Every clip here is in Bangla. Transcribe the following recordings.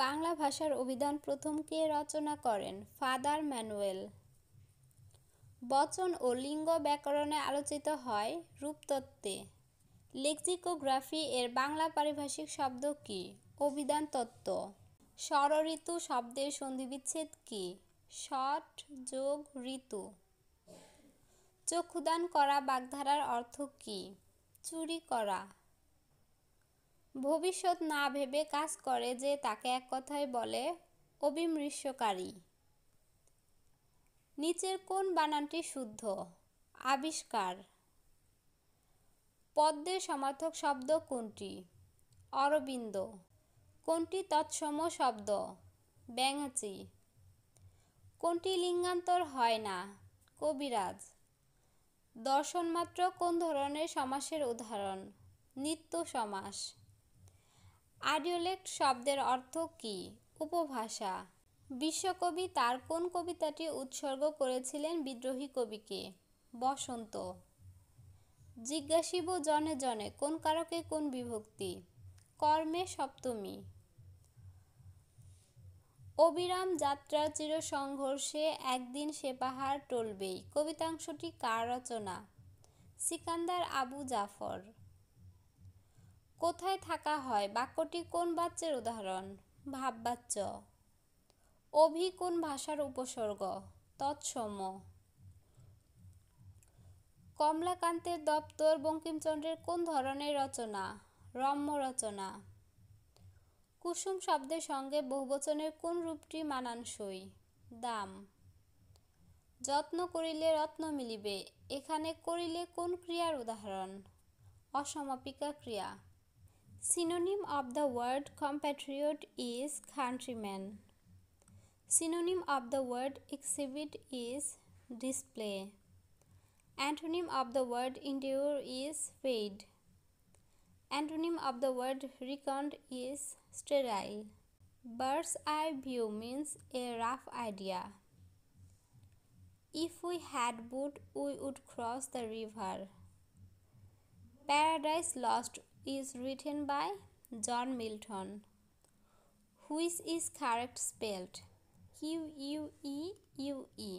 বাংলা ভাষার অভিধান প্রথম কে রচনা করেন? Father Manuel. বচন ও লিঙ্গ ব্যাকরণে আলোচিত হয় রূপতত্ত্বে। লেক্সিকোগ্রাফি এর বাংলা পারিভাষিক শব্দ কি? অভিধান তত্ত্ব। ষড়ঋতু শব্দের সন্ধিবিচ্ছেদ কি? ষট যোগ ঋতু। চক্ষুদান করা বাগধারার অর্থ কি? চুরি করা। ভবিষ্যৎ না ভেবে কাজ করে যে তাকে এক কথায় বলে অবিমৃষ্যকারী। নিচের কোন বানানটি শুদ্ধ? আবিষ্কার। পদ্মের সমার্থক শব্দ কোনটি? অরবিন্দ। কোনটি তৎসম শব্দ? ব্যাঙাচি। কোনটি লিঙ্গান্তর হয় না? কবিরাজ। দর্শনমাত্র কোন ধরনের সমাসের উদাহরণ? নিত্য সমাস। আডিওলেক্ট শব্দের অর্থ কি? উপভাষা। বিশ্বকবি তার কোন কবিতাটি উৎসর্গ করেছিলেন বিদ্রোহী কবিকে? বসন্ত। জিজ্ঞাসিব জনে জনে কোন কারকে কোন বিভক্তি? কর্মে সপ্তমী। অবিরাম যাত্রা চিরসংঘর্ষে একদিন সে পাহাড় টলবেই কবিতাংশটি কার রচনা? সিকান্দার আবু জাফর। কোথায় থাকা হয় বাক্যটি কোন বাচ্যের উদাহরণ? ভাববাচ্য। অভি কোন ভাষার উপসর্গ? তৎসম। কমলাকান্তের দপ্তর বঙ্কিমচন্দ্রের কোন ধরনের রচনা? রম্য রচনা। কুসুম শব্দের সঙ্গে বহুবচনের কোন রূপটি মানানসই? দাম। যত্ন করিলে রত্ন মিলিবে এখানে করিলে কোন ক্রিয়ার উদাহরণ? অসমাপিকা ক্রিয়া। Synonym of the word compatriot is countryman. Synonym of the word exhibit is display. Antonym of the word endure is fade. Antonym of the word recount is sterile. Bird's eye view means a rough idea. If we had boat, we would cross the river. Paradise Lost is written by John Milton. Which is correct spelled? Q-U-E-U-E.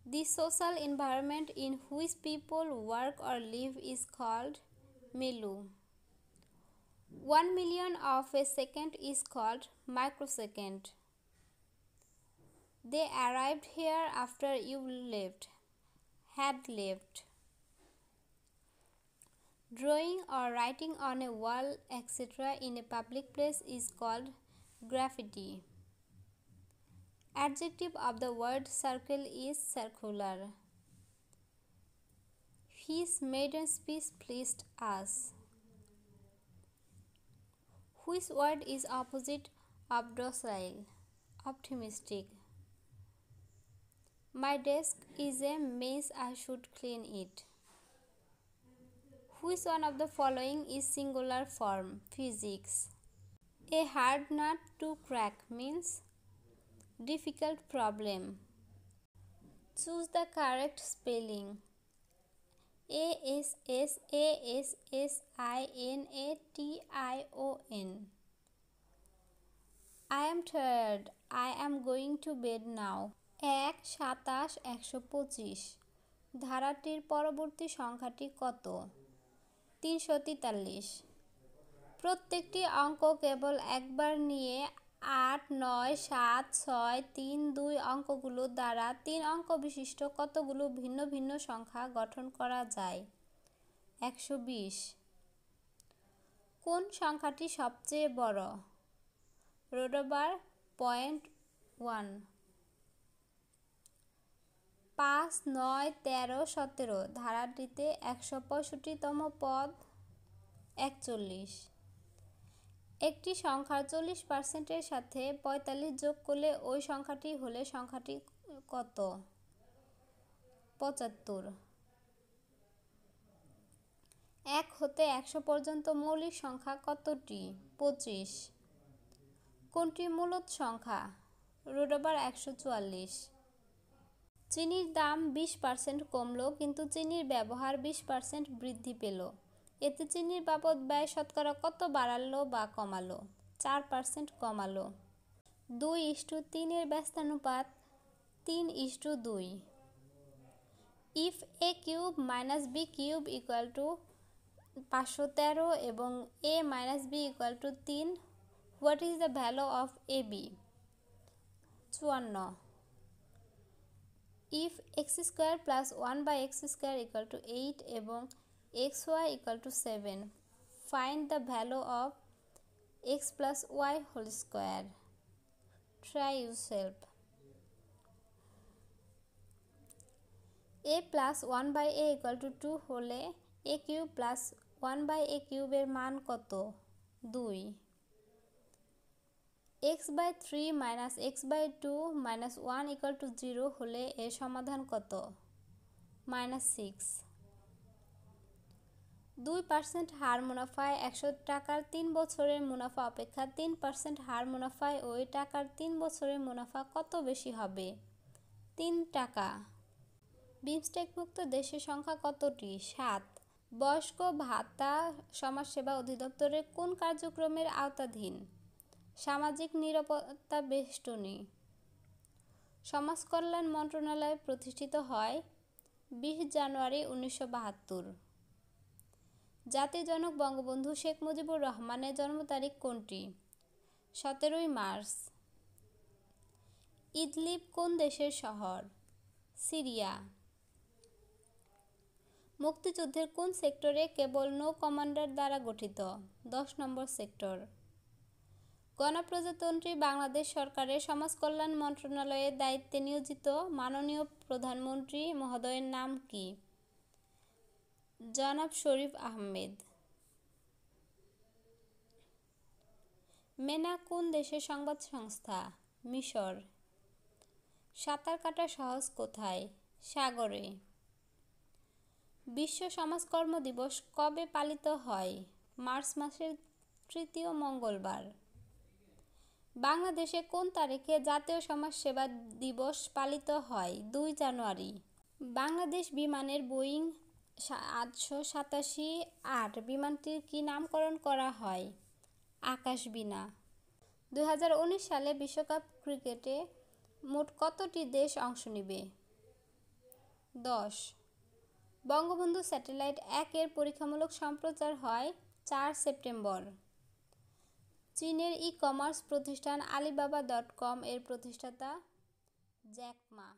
The social environment in which people work or live is called milieu. 1 million of a second is called microsecond. They arrived here after you had left. Drawing or writing on a wall, etc. in a public place is called graffiti. Adjective of the word circle is circular. His maiden speech pleased us. Which word is opposite of docile? Optimistic. My desk is a mess, I should clean it. Which one of the following is singular form? Physics. A hard nut to crack means difficult problem. Choose the correct spelling. ASSASSINATION. I am tired. I am going to bed now. 1-27-125 ধারাটির পরবর্তী সংখ্যাটি কত? 343। প্রত্যেকটি অঙ্ক কেবল একবার নিয়ে 8, 9, 7, 6, 3, 2 অঙ্কগুলো দ্বারা 3 অঙ্ক বিশিষ্ট কতগুলো ভিন্ন ভিন্ন সংখ্যা গঠন করা যায়? 120। কোন সংখ্যাটি সবচেয়ে বড়? রোডোবার 0.1। 5, 9, 13, 17 ধারাটিতে 165তম পদ 41। একটি সংখ্যার 40% সাথে 45 যোগ করলে ওই সংখ্যাটি হলে সংখ্যাটি কত? 75। 1 হতে 100 পর্যন্ত মৌলিক সংখ্যা কতটি? 25। কোনটি মূলদ সংখ্যা? Root over 144। চিনির দাম 20% কমলো কিন্তু চিনির ব্যবহার 20% বৃদ্ধি পেল। এতে চিনির বাবদ ব্যয় শতকরা কত বাড়ালো বা কমালো? 4% কমালো। 2:3 এর ব্যস্তানুপাত 3:2। If a cube minus b cube equal to 513 এবং a minus b equal to 3, what is the value of a b? 54। If x square plus 1/x square equal to 8 এবং xy equal to 7, find the value of x plus y whole square. Try yourself. a plus 1/a equal to 2 হলে a কিউব প্লাস 1/a কিউবের মান কত? 2। x/3 minus x/2 minus 1 equal to 0 হলে এর সমাধান কত? -6। 2% হার মুনাফায় 100 টাকার 3 বছরের মুনাফা অপেক্ষা 3% হার মুনাফায় ওই টাকার 3 বছরের মুনাফা কত বেশি হবে? 3 টাকা। বিমস্টেকভুক্ত দেশের সংখ্যা কতটি? 7। বয়স্ক ভাতা সমাজসেবা অধিদপ্তরের কোন কার্যক্রমের আওতাধীন? সামাজিক নিরাপত্তা বেষ্টনী। সমাজ কল্যাণ মন্ত্রণালয় প্রতিষ্ঠিত হয় 20 জানুয়ারি 1972। জাতির জনক বঙ্গবন্ধু শেখ মুজিবুর রহমানের জন্ম তারিখ কোনটি? 17 মার্চ। ইদলিব কোন দেশের শহর? সিরিয়া। মুক্তিযুদ্ধের কোন সেক্টরে কেবল নৌ কমান্ডার দ্বারা গঠিত? 10 নম্বর সেক্টর। গণপ্রজাতন্ত্রী বাংলাদেশ সরকারের সমাজ কল্যাণ মন্ত্রণালয়ের দায়িত্বে নিয়োজিত মাননীয় প্রধানমন্ত্রী মহোদয়ের নাম কি? জনাব শরীফ আহমেদ। মেনা কোন দেশের সংবাদ সংস্থা? মিশর। সাঁতার কাটা সহজ কোথায়? সাগরে। বিশ্ব সমাজকর্ম দিবস কবে পালিত হয়? মার্চ মাসের 3য় মঙ্গলবার। বাংলাদেশে কোন তারিখে জাতীয় সমাজসেবা দিবস পালিত হয়? 2 জানুয়ারি। বাংলাদেশ বিমানের বোয়িং 887-8 বিমানটির কি নামকরণ করা হয়? আকাশবীণা। 2019 সালে বিশ্বকাপ ক্রিকেটে মোট কতটি দেশ অংশ নেবে? 10। বঙ্গবন্ধু স্যাটেলাইট 1 এর পরীক্ষামূলক সম্প্রচার হয় 4 সেপ্টেম্বর। চীনের ই-কমার্স প্রতিষ্ঠান alibaba.com এর প্রতিষ্ঠাতা জ্যাক মা।